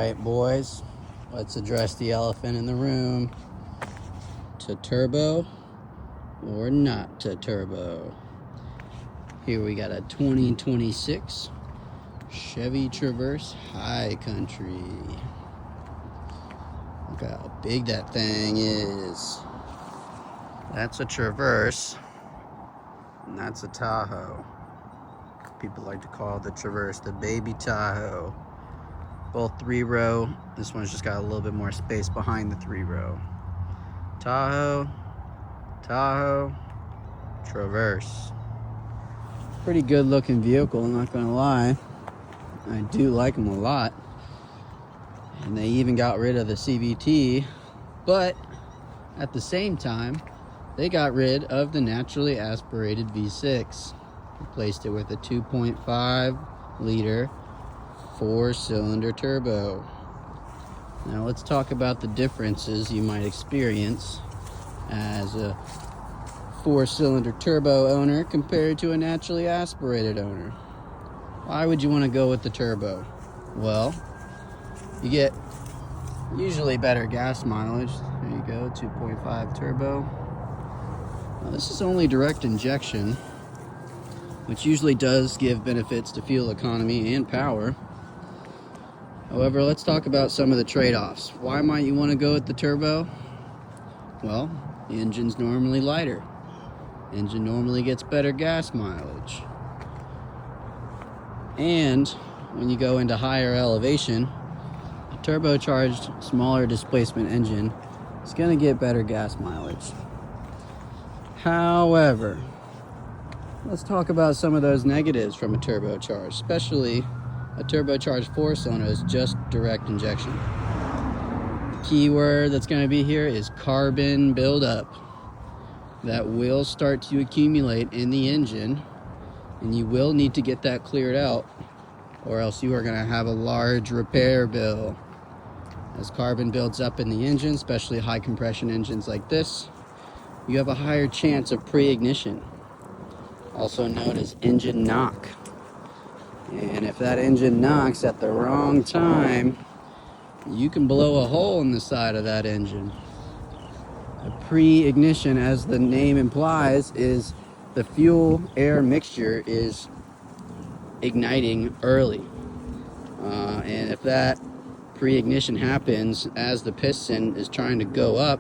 Alright, boys, let's address the elephant in the room. To turbo or not to turbo? Here we got a 2026 Chevy Traverse High Country. Look how big that thing is. That's a Traverse, and that's a Tahoe. People like to call the Traverse the baby Tahoe. Both 3-row. This one's just got a little bit more space behind the 3-row. Tahoe, Tahoe, Traverse. Pretty good looking vehicle, I'm not gonna lie. I do like them a lot. And they even got rid of the CVT, but at the same time, they got rid of the naturally aspirated V6. Replaced it with a 2.5 liter 4-cylinder turbo. Now let's talk about the differences you might experience as a 4-cylinder turbo owner compared to a naturally aspirated owner. Why would you want to go with the turbo? Well, you get usually better gas mileage. There you go, 2.5 turbo. Now, this is only direct injection, which usually does give benefits to fuel economy and power. However, let's talk about some of the trade-offs. Why might you want to go with the turbo? Well, the engine's normally lighter. Engine normally gets better gas mileage. And when you go into higher elevation, a turbocharged, smaller displacement engine is going to get better gas mileage. However, let's talk about some of those negatives from a turbocharged, especially a turbocharged 4-cylinder is just direct injection. The key word that's going to be here is carbon buildup. That will start to accumulate in the engine, and you will need to get that cleared out, or else you are going to have a large repair bill. As carbon builds up in the engine, especially high compression engines like this, you have a higher chance of pre-ignition, also known as engine knock. And if that engine knocks at the wrong time, you can blow a hole in the side of that engine. A pre-ignition, as the name implies, is the fuel-air mixture is igniting early. And if that pre-ignition happens as the piston is trying to go up,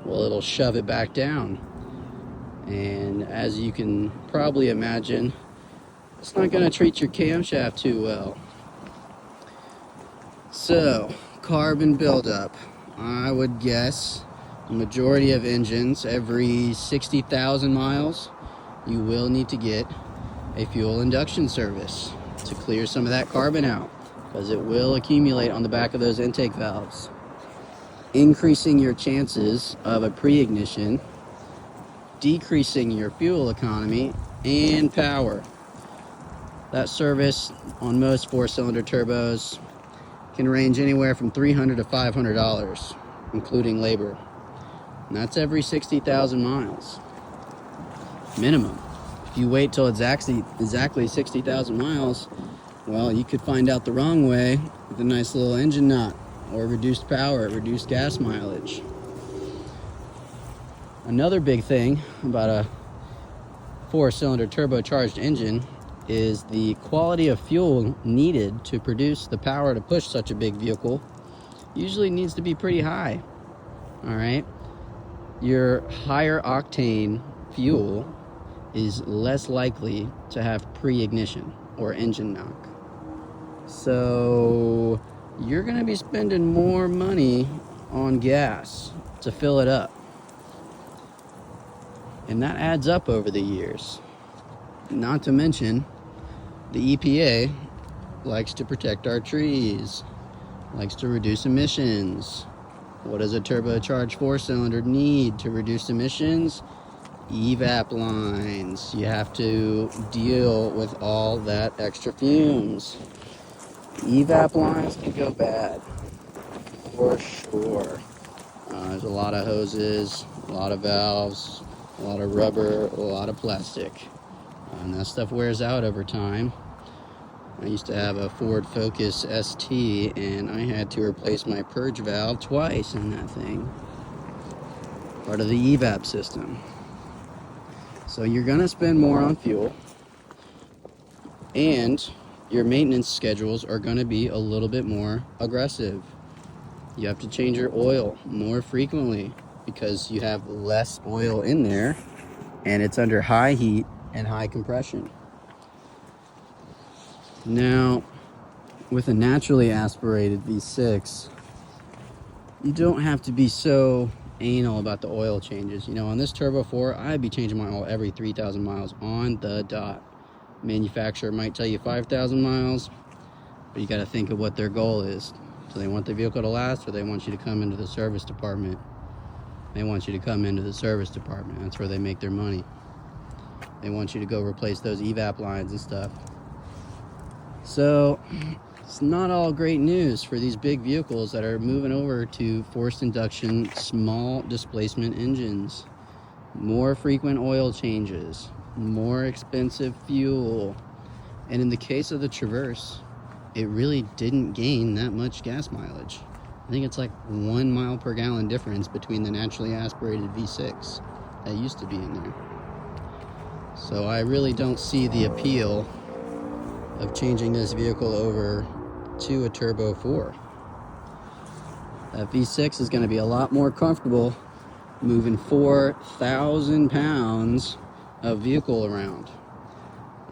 well, it'll shove it back down. And as you can probably imagine, it's not going to treat your camshaft too well. So, carbon buildup. I would guess the majority of engines, every 60,000 miles, you will need to get a fuel induction service to clear some of that carbon out, because it will accumulate on the back of those intake valves, increasing your chances of a pre-ignition, decreasing your fuel economy and power. That service on most 4-cylinder turbos can range anywhere from $300 to $500, including labor. And that's every 60,000 miles, minimum. If you wait till exactly 60,000 miles, well, you could find out the wrong way with a nice little engine knot, or reduced power, reduced gas mileage. Another big thing about a 4-cylinder turbocharged engine is the quality of fuel needed to produce the power to push such a big vehicle usually needs to be pretty high. All right, your higher octane fuel is less likely to have pre-ignition or engine knock. So you're going to be spending more money on gas to fill it up. And that adds up over the years. Not to mention, the EPA likes to protect our trees, likes to reduce emissions. What does a turbocharged 4-cylinder need to reduce emissions? EVAP lines. You have to deal with all that extra fumes. EVAP lines can go bad, for sure. There's a lot of hoses, a lot of valves, a lot of rubber, a lot of plastic. And that stuff wears out over time. I used to have a Ford Focus ST, and I had to replace my purge valve twice in that thing. Part of the evap system. So you're gonna spend more on fuel, and your maintenance schedules are gonna be a little bit more aggressive. You have to change your oil more frequently because you have less oil in there, and it's under high heat and high compression. Now, with a naturally aspirated V6, you don't have to be so anal about the oil changes. You know, on this Turbo 4, I'd be changing my oil every 3,000 miles on the dot. Manufacturer might tell you 5,000 miles, but you got to think of what their goal is. So they want the vehicle to last, or they want you to come into the service department. They want you to come into the service department. That's where they make their money. They want you to go replace those evap lines and stuff. So it's not all great news for these big vehicles that are moving over to forced induction, small displacement engines. More frequent oil changes, more expensive fuel. And in the case of the Traverse, it really didn't gain that much gas mileage. I think it's like 1 mile per gallon difference between the naturally aspirated V6 that used to be in there. So I really don't see the appeal of changing this vehicle over to a Turbo 4. That V6 is going to be a lot more comfortable moving 4,000 pounds of vehicle around.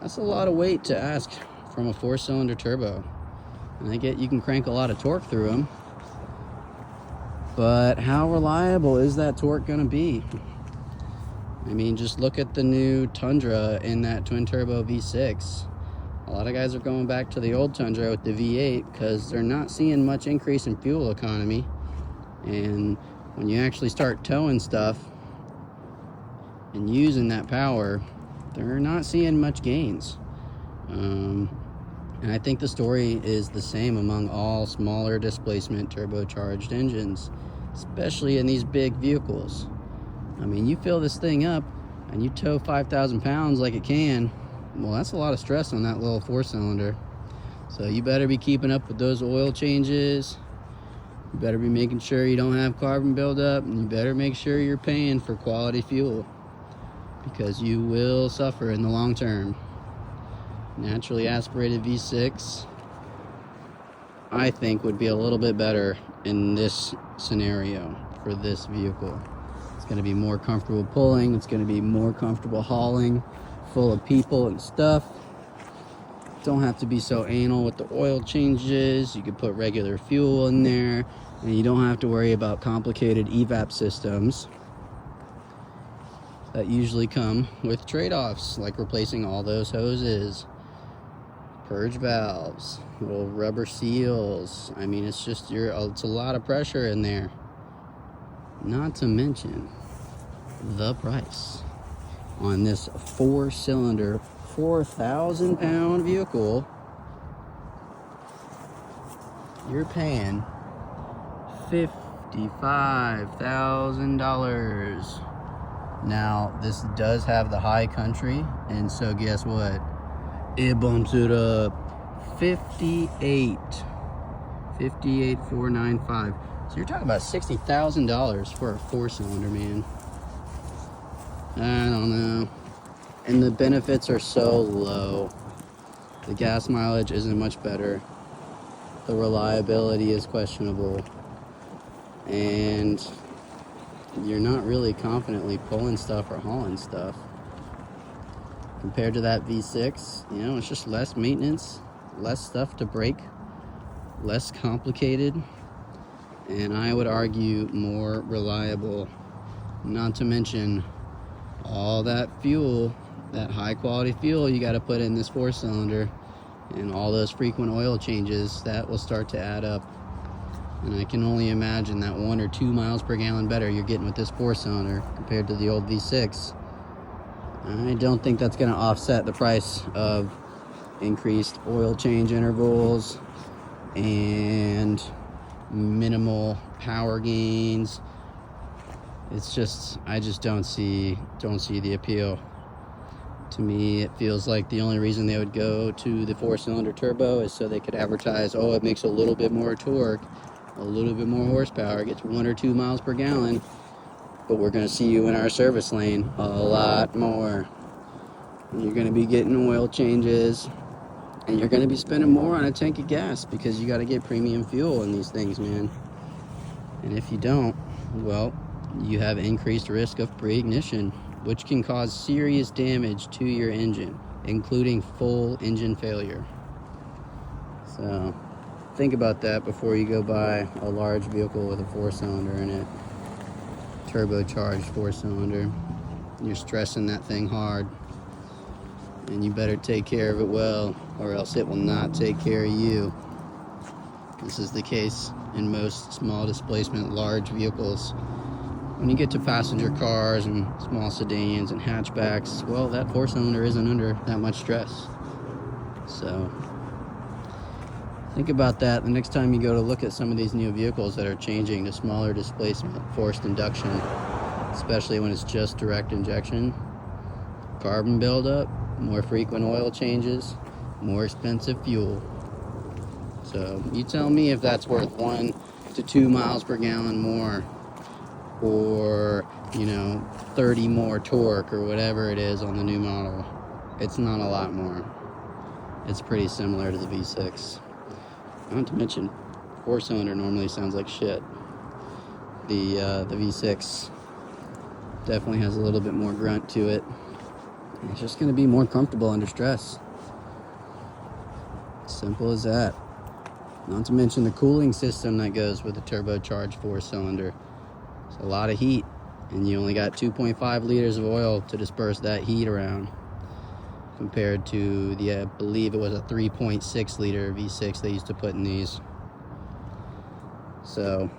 That's a lot of weight to ask from a 4-cylinder turbo. And I get you can crank a lot of torque through them, but how reliable is that torque going to be? I mean, just look at the new Tundra in that twin turbo V6. A lot of guys are going back to the old Tundra with the V8 because they're not seeing much increase in fuel economy. And when you actually start towing stuff and using that power, they're not seeing much gains. And I think the story is the same among all smaller displacement turbocharged engines, especially in these big vehicles. I mean, you fill this thing up and you tow 5,000 pounds like it can, well, that's a lot of stress on that little 4-cylinder. So you better be keeping up with those oil changes. You better be making sure you don't have carbon buildup, and you better make sure you're paying for quality fuel, because you will suffer in the long term. Naturally aspirated V6, I think, would be a little bit better in this scenario for this vehicle. It's going to be more comfortable pulling. It's going to be more comfortable hauling, full of people and stuff. Don't have to be so anal with the oil changes. You could put regular fuel in there, and you don't have to worry about complicated evap systems that usually come with trade-offs, like replacing all those hoses, purge valves, little rubber seals. I mean, it's just it's a lot of pressure in there. Not to mention the price on this 4-cylinder, 4,000 pound vehicle. You're paying $55,000. Now, this does have the high country, and so guess what? It bumps it up. 58,495. So you're talking about $60,000 for a 4-cylinder, man. I don't know. And the benefits are so low. The gas mileage isn't much better. The reliability is questionable. And you're not really confidently pulling stuff or hauling stuff. Compared to that V6, you know, it's just less maintenance, less stuff to break, less complicated, and I would argue more reliable. Not to mention all that fuel, that high quality fuel you got to put in this 4-cylinder, and all those frequent oil changes that will start to add up. And I can only imagine that 1 or 2 miles per gallon better you're getting with this 4-cylinder compared to the old V6. I don't think that's going to offset the price of increased oil change intervals and minimal power gains. It's just, I just don't see the appeal. To me, it feels like the only reason they would go to the 4-cylinder turbo is so they could advertise, oh, it makes a little bit more torque, a little bit more horsepower, gets 1 or 2 miles per gallon, but we're going to see you in our service lane a lot more. And you're going to be getting oil changes, and you're going to be spending more on a tank of gas because you got to get premium fuel in these things, man. And if you don't, well, you have increased risk of pre-ignition, which can cause serious damage to your engine, including full engine failure. So think about that before you go buy a large vehicle with a 4-cylinder in it, turbocharged 4-cylinder. You're stressing that thing hard, and you better take care of it well, or else it will not take care of you. This is the case in most small displacement large vehicles. When you get to passenger cars and small sedans and hatchbacks, well, that 4-cylinder isn't under that much stress. So think about that the next time you go to look at some of these new vehicles that are changing to smaller displacement, forced induction, especially when it's just direct injection. Carbon buildup, more frequent oil changes, more expensive fuel. So you tell me if that's worth 1 to 2 miles per gallon more, or 30 more torque, or whatever it is on the new model. It's not a lot more. It's pretty similar to the V6. Not to mention 4-cylinder normally sounds like shit. The V6 definitely has a little bit more grunt to it. It's just going to be more comfortable under stress. Simple as that. Not to mention the cooling system that goes with the turbocharged 4-cylinder. It's a lot of heat, and you only got 2.5 liters of oil to disperse that heat around, compared to I believe it was a 3.6 liter V6 they used to put in these. So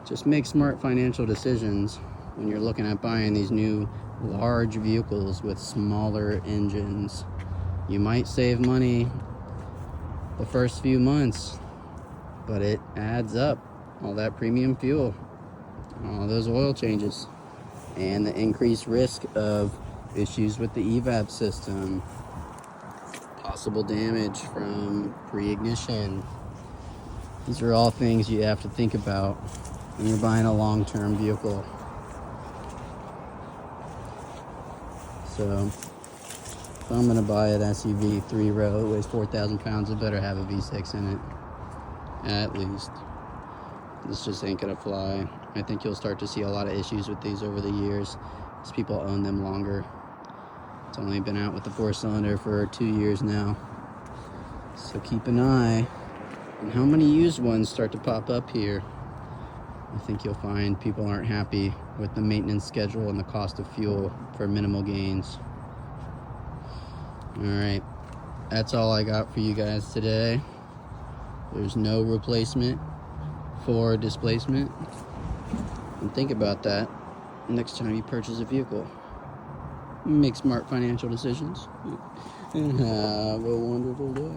just make smart financial decisions when you're looking at buying these new large vehicles with smaller engines. You might save money the first few months, but it adds up. All that premium fuel, all those oil changes, and the increased risk of issues with the evap system, possible damage from pre-ignition. These are all things you have to think about when you're buying a long-term vehicle. So if I'm gonna buy an SUV 3-row, it weighs 4,000 pounds, it better have a V6 in it, at least. This just ain't gonna fly. I think you'll start to see a lot of issues with these over the years as people own them longer. It's only been out with the 4-cylinder for 2 years now. So keep an eye on how many used ones start to pop up here. I think you'll find people aren't happy with the maintenance schedule and the cost of fuel for minimal gains. Alright, that's all I got for you guys today. There's no replacement for displacement. And think about that next time you purchase a vehicle. Make smart financial decisions and have a wonderful day.